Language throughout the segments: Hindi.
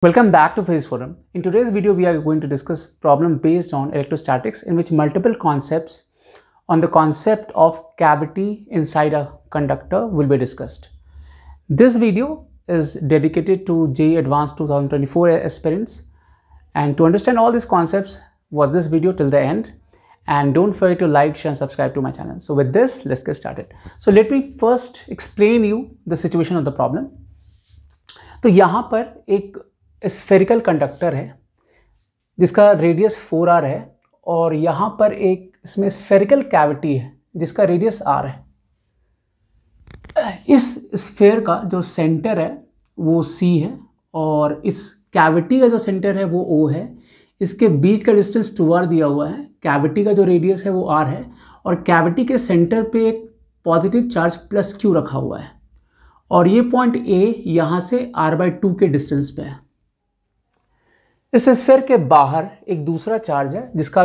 Welcome back to Physics Forum. In today's video, we are going to discuss problem based on electrostatics in which multiple concepts on the concept of cavity inside a conductor will be discussed. This video is dedicated to JEE Advanced 2024 aspirants, and to understand all these concepts, watch this video till the end and don't forget to like, share and subscribe to my channel. So with this, let's get started. So let me first explain you the situation of the problem. तो यहाँ पर एक स्फेरिकल कंडक्टर है जिसका रेडियस 4r है और यहाँ पर एक इसमें स्फेरिकल कैविटी है जिसका रेडियस r है। इस स्फेयर का जो सेंटर है वो c है और इस कैविटी का जो सेंटर है वो o है। इसके बीच का डिस्टेंस 2r दिया हुआ है। कैविटी का जो रेडियस है वो r है और कैविटी के सेंटर पे एक पॉजिटिव चार्ज प्लस q रखा हुआ है और ये पॉइंट A यहाँ से r/2 के डिस्टेंस पे है। इस स्फीयर के बाहर एक दूसरा चार्ज है जिसका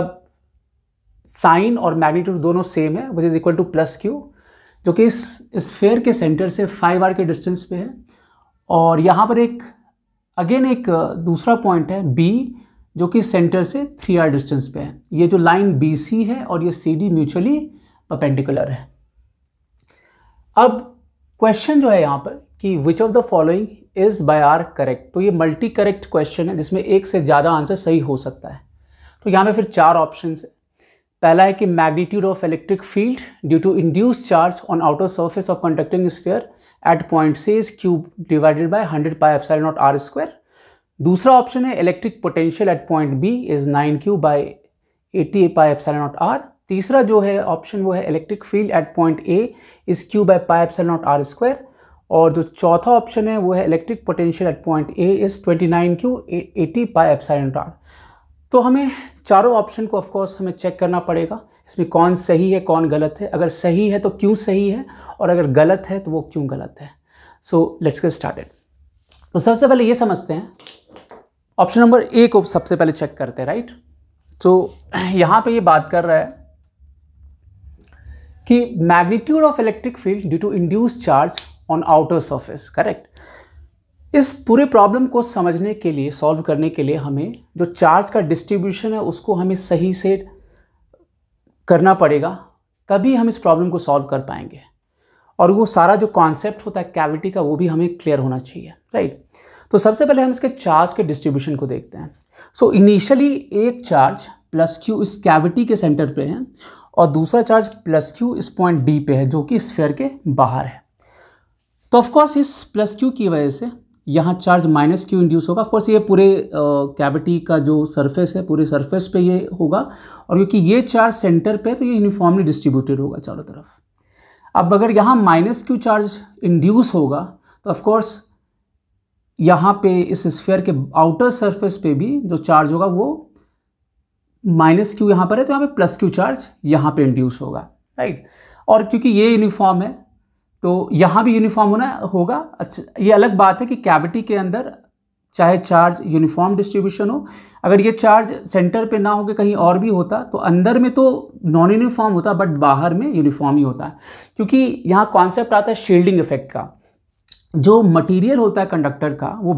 साइन और मैग्नीट्यूड दोनों सेम है, which is equal two plus q, जो कि इस स्फीयर के सेंटर से 5r के डिस्टेंस पे है। और यहाँ पर एक दूसरा पॉइंट है B जो कि सेंटर से 3r डिस्टेंस पे है। ये जो लाइन BC है और ये CD म्यूचुअली परपेंडिकुलर है। अब क्वेश्चन जो है यहाँ पर कि which of the following is by are correct, तो ये मल्टी करेक्ट क्वेश्चन है जिसमें एक से ज़्यादा आंसर सही हो सकता है। तो यहाँ पे फिर 4 ऑप्शंस है। पहला है कि magnitude of electric field due to induced charge on outer surface of conducting sphere at point C is Q divided by 100 pi epsilon nought r square. दूसरा ऑप्शन है electric potential at point B is 9Q by 80 pi epsilon nought r। तीसरा जो है ऑप्शन वो है electric field at point A is Q by pi epsilon nought r square. और जो चौथा ऑप्शन है वो है electric potential at point A is 29Q 80 pi epsilon nought r। तो हमें चारों ऑप्शन को ऑफकोर्स हमें चेक करना पड़ेगा, इसमें कौन सही है कौन गलत है। अगर सही है तो क्यों सही है और अगर गलत है तो वो क्यों गलत है। So let's get started. तो सबसे पहले ये समझते हैं, ऑप्शन नंबर A को सबसे पहले चेक करते हैं, राइट। तो यहाँ पे ये बात कर रहा है कि magnitude of electric field due to induced charge on outer surface, correct. इस पूरे प्रॉब्लम को समझने के लिए, सॉल्व करने के लिए हमें जो चार्ज का डिस्ट्रीब्यूशन है उसको हमें सही से करना पड़ेगा, तभी हम इस प्रॉब्लम को सॉल्व कर पाएंगे। और वो सारा जो कॉन्सेप्ट होता है कैविटी का वो भी हमें क्लियर होना चाहिए, राइट। तो सबसे पहले हम इसके चार्ज के डिस्ट्रीब्यूशन को देखते हैं। सो इनिशियली एक चार्ज प्लस Q इस कैविटी के सेंटर पे है और दूसरा चार्ज प्लस Q इस पॉइंट D पे है जो कि स्फीयर के बाहर है। तो ऑफकोर्स इस प्लस Q की वजह से यहाँ चार्ज माइनस Q इंड्यूस होगा। ऑफकोर्स ये पूरे कैविटी का जो सरफेस है पूरे सरफेस पे ये होगा और क्योंकि ये चार्ज सेंटर पे है तो ये यूनिफॉर्मली डिस्ट्रीब्यूटेड होगा चारों तरफ। अब अगर यहाँ माइनस Q चार्ज इंड्यूस होगा तो ऑफकोर्स यहाँ पे इस स्फीयर के आउटर सरफेस पे भी जो चार्ज होगा वो माइनस Q यहाँ पर है तो यहाँ पे प्लस Q चार्ज यहाँ पे इंड्यूस होगा, राइट। और क्योंकि ये यूनिफॉर्म है तो यहाँ भी यूनिफॉर्म होगा। अच्छा, ये अलग बात है कि कैविटी के अंदर चाहे चार्ज यूनिफॉर्म डिस्ट्रीब्यूशन हो, अगर ये चार्ज सेंटर पे ना होकर कहीं और भी होता तो अंदर में तो नॉन यूनिफॉर्म होता बट बाहर में यूनिफॉर्म ही होता है। क्योंकि यहाँ कॉन्सेप्ट आता है शील्डिंग इफेक्ट का। जो मटेरियल होता है कंडक्टर का वो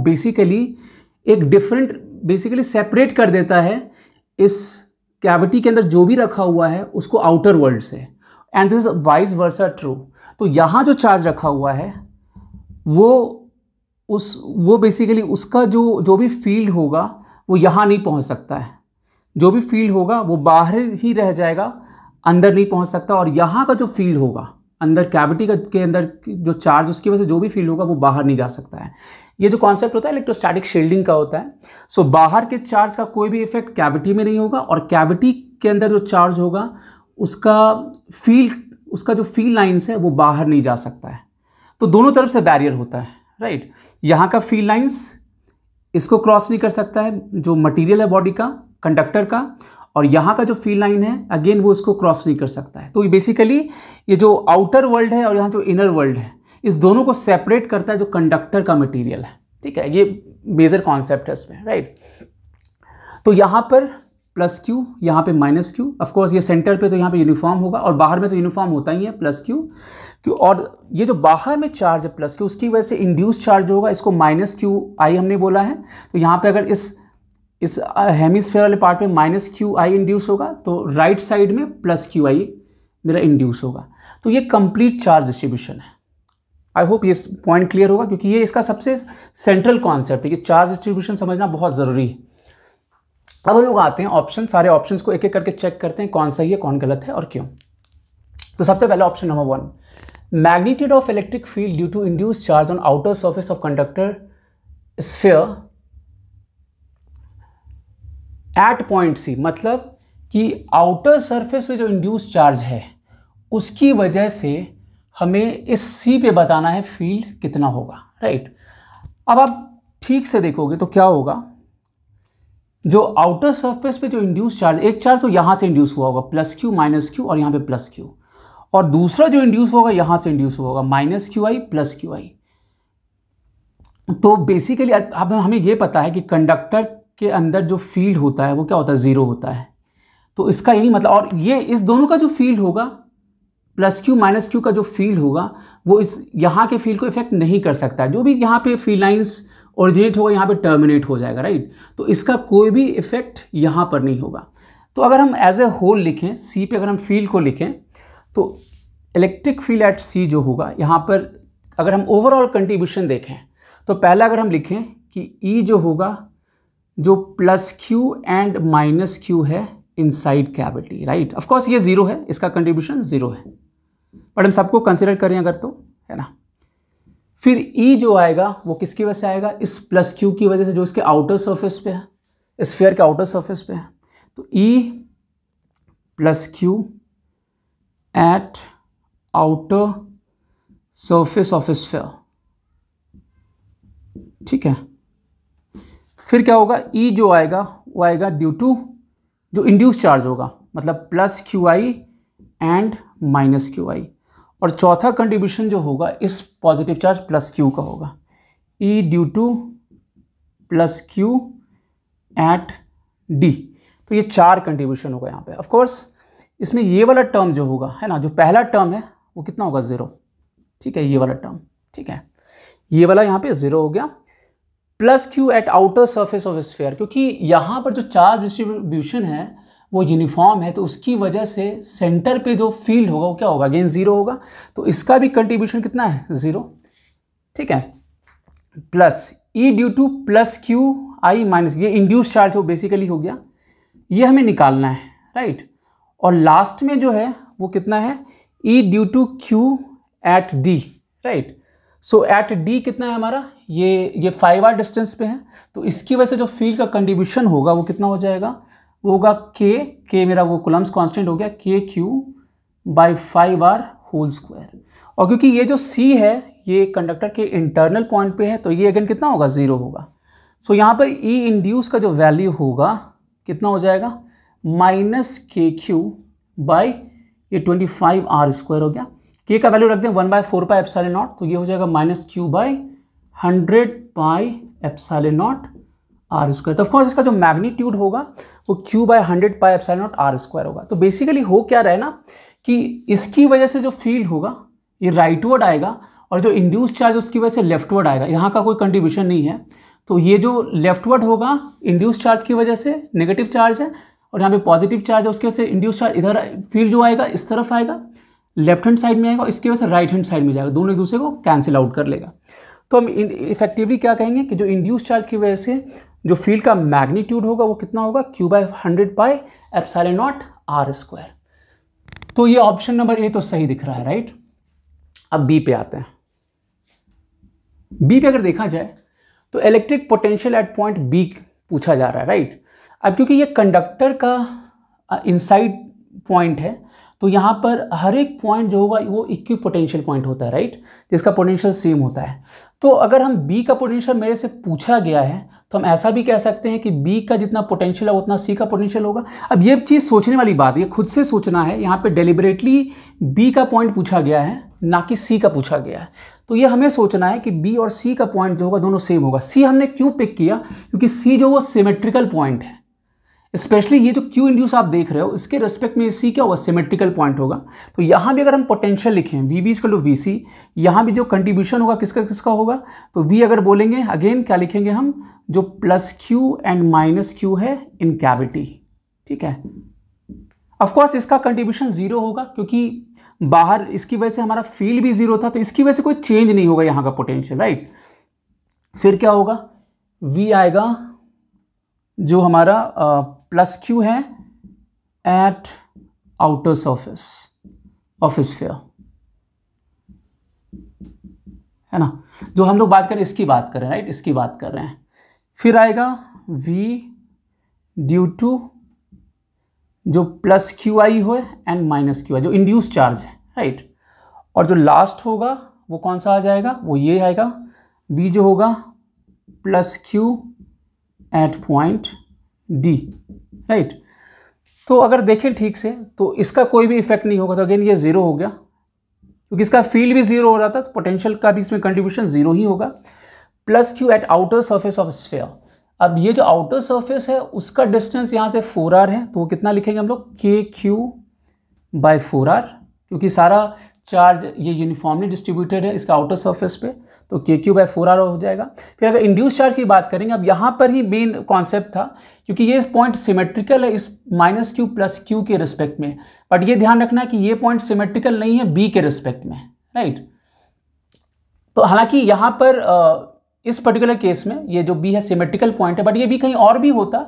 बेसिकली सेपरेट कर देता है इस कैविटी के अंदर जो भी रखा हुआ है उसको आउटर वर्ल्ड से, and this is vice versa true. तो यहाँ जो चार्ज रखा हुआ है वो बेसिकली उसका जो भी फील्ड होगा वो यहाँ नहीं पहुँच सकता है। जो भी फील्ड होगा वो बाहर ही रह जाएगा, अंदर नहीं पहुँच सकता। और यहाँ का जो फील्ड होगा अंदर कैविटी के अंदर जो चार्ज उसकी वजह से जो भी फील्ड होगा वो बाहर नहीं जा सकता है। ये जो कॉन्सेप्ट होता है इलेक्ट्रोस्टैटिक शील्डिंग का होता है। सो बाहर के चार्ज का कोई भी इफेक्ट कैविटी में नहीं होगा और कैविटी के अंदर जो चार्ज होगा उसका जो फील्ड लाइंस है वो बाहर नहीं जा सकता है। तो दोनों तरफ से बैरियर होता है, राइट। यहाँ का फील्ड लाइंस इसको क्रॉस नहीं कर सकता है जो मटेरियल है बॉडी का, कंडक्टर का, और यहाँ का जो फील्ड लाइन है अगेन वो इसको क्रॉस नहीं कर सकता है। तो बेसिकली ये जो आउटर वर्ल्ड है और यहाँ जो इनर वर्ल्ड है इस दोनों को सेपरेट करता है जो कंडक्टर का मटेरियल है, ठीक है। ये मेजर कॉन्सेप्ट है इसमें, राइट। तो यहाँ पर प्लस क्यू, यहाँ पे माइनस क्यू। ऑफकोर्स ये सेंटर पे तो यहाँ पे यूनिफॉर्म होगा और बाहर में तो यूनिफॉर्म होता ही है प्लस क्यू क्यू। और ये जो बाहर में चार्ज है प्लस क्यू, उसकी वजह से इंड्यूस चार्ज होगा, इसको माइनस क्यू आई हमने बोला है। तो यहाँ पे अगर इस हेमिस्फेयर वाले पार्ट में माइनस क्यू आई इंड्यूस होगा तो राइट साइड में प्लस क्यू आई मेरा इंड्यूस होगा। तो ये कंप्लीट चार्ज डिस्ट्रीब्यूशन है। आई होप ये पॉइंट क्लियर होगा, क्योंकि ये इसका सबसे सेंट्रल कॉन्सेप्ट है कि चार्ज डिस्ट्रीब्यूशन समझना बहुत ज़रूरी है। अब हम लोग आते हैं ऑप्शन, सारे ऑप्शंस को एक एक करके चेक करते हैं कौन सही है कौन गलत है और क्यों। तो सबसे पहले option number 1, magnitude of electric field due to induce charge on outer surface of conductor sphere at point C. मतलब कि आउटर सरफेस पे जो इंड्यूस चार्ज है उसकी वजह से हमें इस सी पे बताना है फील्ड कितना होगा, राइट। अब आप ठीक से देखोगे तो क्या होगा, जो आउटर सरफेस पे जो इंड्यूस चार्ज, एक चार्ज तो यहाँ से इंड्यूस हुआ होगा प्लस क्यू माइनस क्यू और यहाँ पे प्लस क्यू, और दूसरा जो इंड्यूस होगा यहाँ से इंड्यूस हुआ होगा minus Q I plus Q I. तो बेसिकली अब हमें ये पता है कि कंडक्टर के अंदर जो फील्ड होता है वो क्या होता है, ज़ीरो होता है। तो इसका यही मतलब, और ये इस दोनों का जो फील्ड होगा प्लस क्यू माइनस क्यू का जो फील्ड होगा वो इस यहाँ के फील्ड को इफेक्ट नहीं कर सकता है। जो भी यहाँ पे फील्ड लाइंस ओरिजिनेट होगा यहाँ पे टर्मिनेट हो जाएगा, राइट। तो इसका कोई भी इफेक्ट यहाँ पर नहीं होगा। तो अगर हम एज ए होल लिखें, सी पे अगर हम फील्ड को लिखें तो इलेक्ट्रिक फील्ड एट सी जो होगा यहाँ पर, अगर हम ओवरऑल कंट्रीब्यूशन देखें तो पहला अगर हम लिखें कि ई जो होगा जो plus q and minus q है inside cavity, right. Of course ये जीरो है, इसका कंट्रीब्यूशन जीरो है, बट हम सबको कंसिडर करें अगर तो, है ना। फिर ई जो आएगा वो किसकी वजह से आएगा, इस प्लस क्यू की वजह से जो इसके आउटर सरफेस पे है, स्फीयर के आउटर सरफेस पे है। तो E plus Q eight outer surface of sphere, ठीक है। फिर क्या होगा, ई जो आएगा वो आएगा ड्यू टू जो इंड्यूस चार्ज होगा, मतलब plus Q I and minus Q I. और चौथा कंट्रीब्यूशन जो होगा इस पॉजिटिव चार्ज प्लस क्यू का होगा, E due to plus Q at D. तो ये 4 कंट्रीब्यूशन होगा यहाँ पे। ऑफ कोर्स इसमें ये वाला टर्म जो होगा, है ना, जो पहला टर्म है वो कितना होगा, 0, ठीक है, ये वाला टर्म, ठीक है, ये वाला यहाँ पे 0 हो गया। Plus Q eight outer surface of sphere, क्योंकि यहाँ पर जो चार्ज डिस्ट्रीब्यूशन है वो यूनिफॉर्म है, तो उसकी वजह से सेंटर पे जो फील्ड होगा वो क्या होगा, अगेन 0 होगा। तो इसका भी कंट्रीब्यूशन कितना है, 0, ठीक है। Plus E due to plus Q I minus, ये इंड्यूस चार्ज वो बेसिकली हो गया, ये हमें निकालना है, राइट। और लास्ट में जो है वो कितना है, E due to q at D, right. So at D कितना है हमारा, ये 5r डिस्टेंस पे है, तो इसकी वजह से जो फील्ड का कंट्रीब्यूशन होगा वो कितना हो जाएगा, वो होगा के मेरा वो कूलम्स कांस्टेंट हो गया, के Q by 5r whole square. और क्योंकि ये जो सी है ये कंडक्टर के इंटरनल पॉइंट पे है तो ये अगेन कितना होगा, 0 होगा। सो यहाँ पर ई इंड्यूस का जो वैल्यू होगा कितना हो जाएगा, माइनस के क्यू बाई ये 25r स्क्वायर हो गया। के का वैल्यू रख दें 1/4 पाई एप्सिलॉन नॉट, तो ये हो जाएगा minus Q by 100 pi epsilon nought r square. तो ऑफकोर्स इसका जो मैग्नीट्यूड होगा वो Q by 100 pi epsilon nought r square होगा। तो बेसिकली हो क्या रहा है ना कि इसकी वजह से जो फील्ड होगा ये राइटवर्ड आएगा और जो इंड्यूस चार्ज उसकी वजह से लेफ्टवर्ड आएगा, यहाँ का कोई कंट्रीब्यूशन नहीं है। तो ये जो लेफ्टवर्ड होगा इंड्यूस चार्ज की वजह से नेगेटिव चार्ज है, और यहाँ पे पॉजिटिव चार्ज है उसकी वजह से इंड्यूस चार्ज इधर फील्ड जो आएगा इस तरफ आएगा, लेफ्ट हैंड साइड में आएगा, और इसकी वजह से राइट हैंड साइड में जाएगा, दोनों एक दूसरे को कैंसिल आउट कर लेगा। तो हम इफेक्टिवली क्या कहेंगे कि जो इंड्यूस चार्ज की वजह से जो फील्ड का मैग्नीट्यूड होगा वो कितना होगा, Q by 100 pi epsilon nought r square. तो ये ऑप्शन नंबर ए तो सही दिख रहा है, राइट। अब बी पे आते हैं। बी पे अगर देखा जाए तो electric potential at point B पूछा जा रहा है, राइट। अब क्योंकि ये कंडक्टर का इनसाइड पॉइंट है तो यहाँ पर हर एक पॉइंट जो होगा वो इक्विपोटेंशियल पॉइंट होता है, राइट, जिसका पोटेंशियल सेम होता है। तो अगर हम बी का पोटेंशियल मेरे से पूछा गया है तो हम ऐसा भी कह सकते हैं कि बी का जितना पोटेंशियल है उतना सी का पोटेंशियल होगा। अब ये चीज़ सोचने वाली बात है, ये खुद से सोचना है। यहाँ पे डेलिबरेटली बी का पॉइंट पूछा गया है, ना कि सी का पूछा गया है। तो ये हमें सोचना है कि बी और सी का पॉइंट जो होगा दोनों सेम होगा। सी हमने क्यों पिक किया, क्योंकि सी जो वो सिमेट्रिकल पॉइंट है, स्पेशली ये जो क्यू इंड्यूस आप देख रहे हो इसके रेस्पेक्ट में सी क्या होगा, सिमेट्रिकल पॉइंट होगा। तो यहाँ भी अगर हम पोटेंशियल लिखें V B equal to V C, यहाँ भी जो कंट्रीब्यूशन होगा किसका किसका होगा, तो वी अगर बोलेंगे अगेन क्या लिखेंगे हम, जो plus q and minus q है इन कैविटी, ठीक है। ऑफ कोर्स इसका कंट्रीब्यूशन जीरो होगा क्योंकि बाहर इसकी वजह से हमारा फील्ड भी जीरो था, तो इसकी वजह से कोई चेंज नहीं होगा यहाँ का पोटेंशियल, राइट। फिर क्या होगा, वी आएगा जो हमारा प्लस क्यू है eight outer surface of sphere, है ना, जो हम लोग बात करें इसकी बात कर रहे हैं, राइट, इसकी बात कर रहे हैं। फिर आएगा v ड्यू टू जो प्लस क्यू आई हो एंड माइनस क्यू आई, जो इंड्यूस चार्ज है, राइट। और जो लास्ट होगा वो कौन सा आ जाएगा, वो ये आएगा v जो होगा plus Q at point D, right. तो अगर देखें ठीक से तो इसका कोई भी इफेक्ट नहीं होगा, तो अगेन ये जीरो हो गया क्योंकि इसका फील्ड भी जीरो हो रहा था, तो पोटेंशियल का भी इसमें कंट्रीब्यूशन जीरो ही होगा। Plus Q eight outer surface of sphere, अब ये जो आउटर सरफेस है उसका डिस्टेंस यहाँ से 4r है, तो वो कितना लिखेंगे हम लोग, के क्यू बाई 4r, क्योंकि सारा चार्ज ये यूनिफॉर्मली डिस्ट्रीब्यूटेड है इसका आउटर सरफेस पे, तो के क्यू बाई 4r हो जाएगा। फिर अगर इंड्यूस चार्ज की बात करेंगे, अब यहाँ पर ही मेन कॉन्सेप्ट था क्योंकि ये पॉइंट सिमेट्रिकल है इस माइनस क्यू प्लस क्यू के रिस्पेक्ट में, बट ये ध्यान रखना कि ये पॉइंट सिमेट्रिकल नहीं है बी के रिस्पेक्ट में, राइट। तो हालांकि यहाँ पर इस पर्टिकुलर केस में ये जो बी है सिमेट्रिकल पॉइंट है, बट ये भी कहीं और भी होता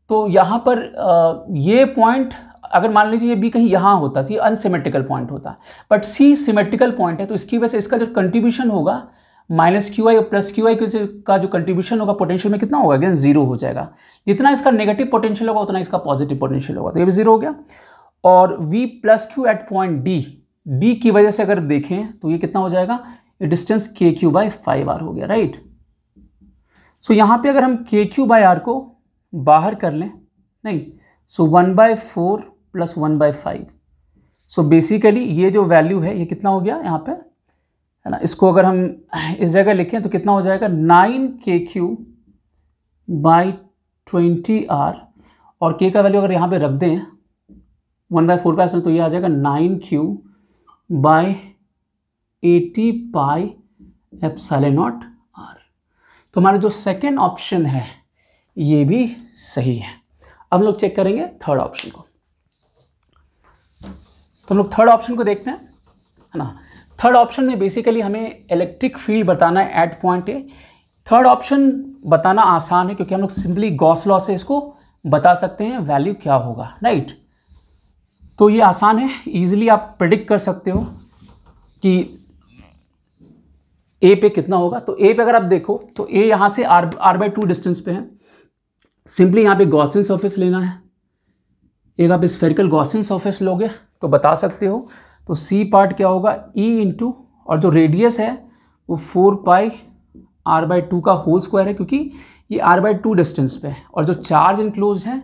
तो यहाँ पर ये पॉइंट अगर मान लीजिए ये बी कहीं यहाँ होता तो ये अनसिमेट्रिकल पॉइंट होता, बट सी सिमेट्रिकल पॉइंट है, तो इसकी वजह से इसका जो कंट्रीब्यूशन होगा माइनस क्यू आई और प्लस क्यू आई का जो कंट्रीब्यूशन होगा पोटेंशियल में कितना होगा, अगेन जीरो हो जाएगा। जितना इसका नेगेटिव पोटेंशियल होगा उतना इसका पॉजिटिव पोटेंशियल होगा, तो ये भी जीरो हो गया। और V plus Q at point D, D की वजह से अगर देखें तो ये कितना हो जाएगा, ये डिस्टेंस के क्यू बाई 5r हो गया, राइट। सो यहाँ पे अगर हम के क्यू बाई आर को बाहर कर लें, नहीं, सो 1/4 प्लस 1/5, सो बेसिकली ये जो वैल्यू है ये कितना हो गया यहाँ पे, है ना। इसको अगर हम इस जगह लिखें तो कितना हो जाएगा, 9kq बाई 20r, और k का वैल्यू अगर यहाँ पे रख दें 1/4 तो ये आ जाएगा 9q by 80 pi epsilon nought r। तो हमारा जो सेकेंड ऑप्शन है ये भी सही है। अब हम लोग चेक करेंगे थर्ड ऑप्शन को, तो हम लोग थर्ड ऑप्शन को देखते हैं, है ना। थर्ड ऑप्शन में बेसिकली हमें इलेक्ट्रिक फील्ड बताना है at point A. Third option बताना आसान है क्योंकि हम लोग सिंपली गॉस लॉ से इसको बता सकते हैं वैल्यू क्या होगा, राइट। तो ये आसान है, इजीली आप प्रेडिक्ट कर सकते हो कि ए पे कितना होगा। तो ए पे अगर आप देखो तो ए यहाँ से r/2 डिस्टेंस पे है, सिंपली यहाँ पे गॉसियन सरफेस लेना है। एक आप स्फेरिकल गॉसियन सरफेस लोगे तो बता सकते हो, तो सी पार्ट क्या होगा, ई इंटू, और जो रेडियस है वो 4 पाई r/2 का होल स्क्वायर है क्योंकि ये r/2 डिस्टेंस पे है, और जो चार्ज इंक्लोज है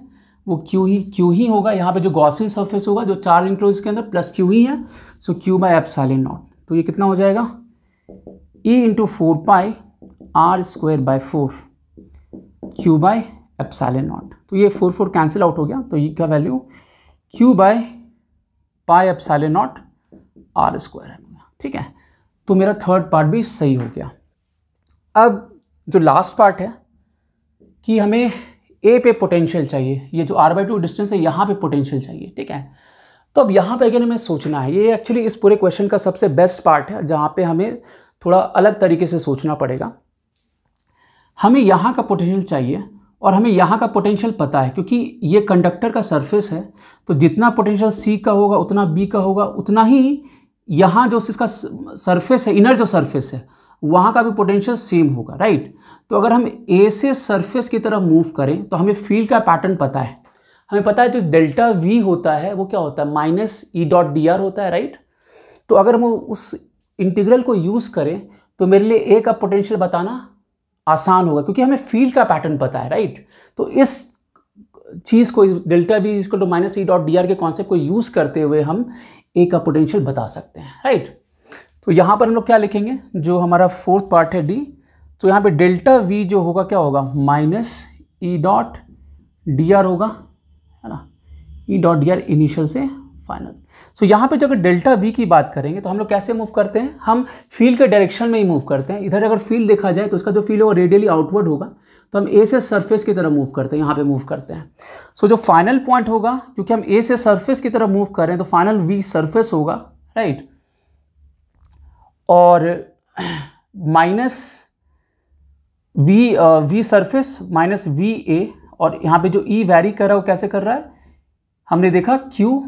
वो क्यू ही होगा। यहाँ पे जो गॉसियन सरफेस होगा जो चार्ज इंक्लोज के अंदर प्लस क्यू ही है, सो क्यू बाई एप्सिलॉन नॉट। तो ये कितना हो जाएगा, E into 4 pi r² by 4 Q by epsilon not. तो ये 4 कैंसिल आउट हो गया, तो ये का value Q by pi epsilon not r² है, ठीक है। तो मेरा थर्ड पार्ट भी सही हो गया। अब जो लास्ट पार्ट है कि हमें ए पे पोटेंशियल चाहिए, ये जो r/2 डिस्टेंस है यहाँ पे पोटेंशियल चाहिए, ठीक है। तो अब यहाँ पे अगर हमें सोचना है, ये एक्चुअली इस पूरे क्वेश्चन का सबसे बेस्ट पार्ट है जहाँ पे हमें थोड़ा अलग तरीके से सोचना पड़ेगा। हमें यहाँ का पोटेंशियल चाहिए और हमें यहाँ का पोटेंशियल पता है क्योंकि ये कंडक्टर का सरफेस है, तो जितना पोटेंशियल सी का होगा उतना बी का होगा, उतना ही यहाँ जो इसका सरफेस है, इनर जो सरफेस है वहाँ का भी पोटेंशियल सेम होगा, राइट। तो अगर हम ए से सरफेस की तरफ मूव करें तो हमें फील्ड का पैटर्न पता है, हमें पता है जो डेल्टा वी होता है वो क्या होता है, -E.dr होता है, राइट। तो अगर हम उस इंटीग्रल को यूज़ करें तो मेरे लिए ए का पोटेंशियल बताना आसान होगा क्योंकि हमें फील्ड का पैटर्न पता है, राइट। तो इस चीज़ को delta we equal to -E.dr के कॉन्सेप्ट को यूज़ करते हुए हम ए का पोटेंशियल बता सकते हैं, राइट। तो यहाँ पर हम लोग क्या लिखेंगे, जो हमारा फोर्थ पार्ट है डी, तो यहाँ पे डेल्टा वी जो होगा क्या होगा, -E.dr होगा, है ना, E dot D R initial से फाइनल। सो यहाँ पे जो अगर डेल्टा वी की बात करेंगे तो हम लोग कैसे मूव करते हैं, हम फील्ड के डायरेक्शन में ही मूव करते हैं। इधर अगर फील्ड देखा जाए तो उसका जो फील्ड है वो रेडियली आउटवर्ड होगा, तो हम ए से सरफेस की तरफ मूव करते हैं, यहाँ पे मूव करते हैं। सो जो फाइनल पॉइंट होगा, क्योंकि हम ए से सरफेस की तरफ मूव कर रहे हैं, तो फाइनल वी सरफेस होगा, राइट, और minus V surface minus V A, और यहाँ पे जो ई वैरी कर रहा है वो कैसे कर रहा है, हमने देखा क्यू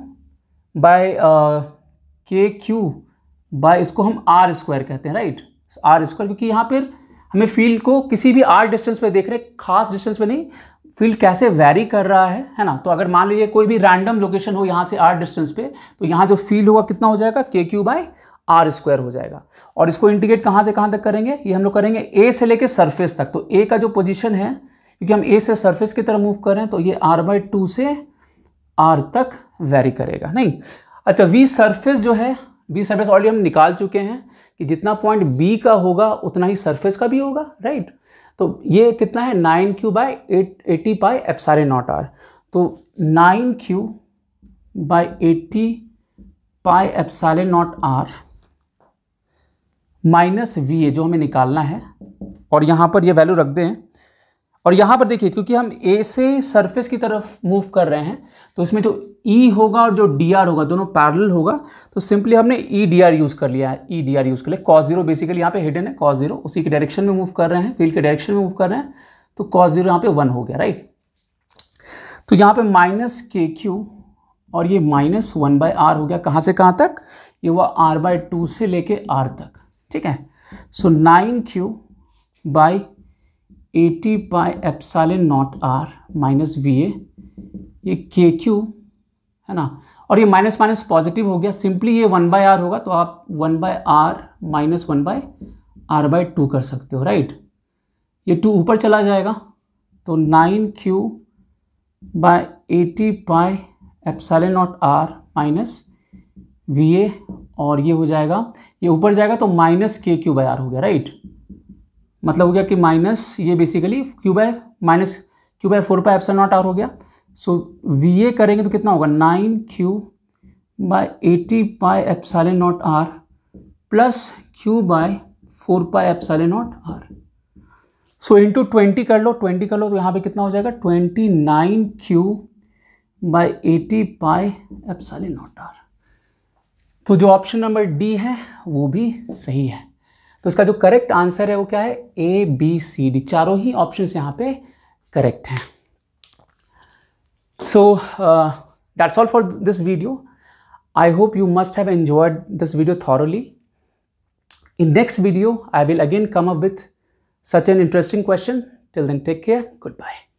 बाय के क्यू बाय, इसको हम आर स्क्वायर कहते हैं, राइट, आर स्क्वायर, क्योंकि यहाँ पर हमें फील्ड को किसी भी आर डिस्टेंस पे देख रहे हैं, खास डिस्टेंस पे नहीं, फील्ड कैसे वैरी कर रहा है ना। तो अगर मान लीजिए कोई भी रैंडम लोकेशन हो यहाँ से आर डिस्टेंस पे, तो यहाँ जो फील्ड होगा कितना हो जाएगा, के क्यू बाय आर स्क्वायर हो जाएगा। और इसको इंटीग्रेट कहाँ से कहाँ तक करेंगे, ये हम लोग करेंगे ए से लेके सरफेस तक। तो ए का जो पोजीशन है, क्योंकि हम ए से सरफेस की तरफ मूव कर रहे हैं, तो ये r/2 से आर तक वेरी करेगा, नहीं। अच्छा, वी सरफेस जो है, वी सरफेस ऑलरेडी हम निकाल चुके हैं कि जितना पॉइंट बी का होगा उतना ही सरफेस का भी होगा, राइट। तो ये कितना है, 9q by 80 pi epsilon nought r. तो 9q by 80 pi epsilon nought r minus V A जो हमें निकालना है, और यहाँ पर ये वैल्यू रख दें। और यहाँ पर देखिए, क्योंकि हम ए से सरफेस की तरफ मूव कर रहे हैं, तो इसमें जो ई होगा और जो डी आर होगा दोनों पैरेलल होगा, तो सिंपली हमने ई डी आर यूज़ कर लिया है, ई डी आर यूज़ कर लिया। cos 0 बेसिकली यहाँ पे हिडन है, cos 0 उसी के डायरेक्शन में मूव कर रहे हैं, फील्ड के डायरेक्शन में मूव कर रहे हैं, तो cos 0 यहाँ पे 1 हो गया, राइट। तो यहाँ पे माइनस के क्यू और ये माइनस 1/r हो गया, कहाँ से कहाँ तक, ये हुआ r/2 से लेके r तक, ठीक है। So 9q by 80 pi epsilon nought r minus V A, ये के क्यू है ना, और ये माइनस माइनस पॉजिटिव हो गया, सिंपली ये 1/r होगा, तो आप 1/r माइनस 1/r/2 कर सकते हो, राइट। ये 2 ऊपर चला जाएगा, तो 9q by 80 pi epsilon nought r minus V A, और ये हो जाएगा, ये ऊपर जाएगा तो माइनस के क्यू बाय आर हो गया, राइट। मतलब हो गया कि माइनस ये basically Q by minus Q by 4 pi epsilon nought r हो गया। सो वी ए करेंगे तो कितना होगा, 9q by 80 pi epsilon nought r plus Q by 4 pi epsilon nought r. So into 20 कर लो, 20 कर लो, तो यहाँ पे कितना हो जाएगा, 29q by 80 pi epsilon nought r. तो जो ऑप्शन नंबर डी है वो भी सही है। तो इसका जो करेक्ट आंसर है वो क्या है, ए बी सी डी, चारों ही ऑप्शंस यहाँ पे करेक्ट हैं। So that's all for this video. I hope you must have enjoyed this video thoroughly. In next video, I will again come up with such an interesting question. Till then, take care. Goodbye.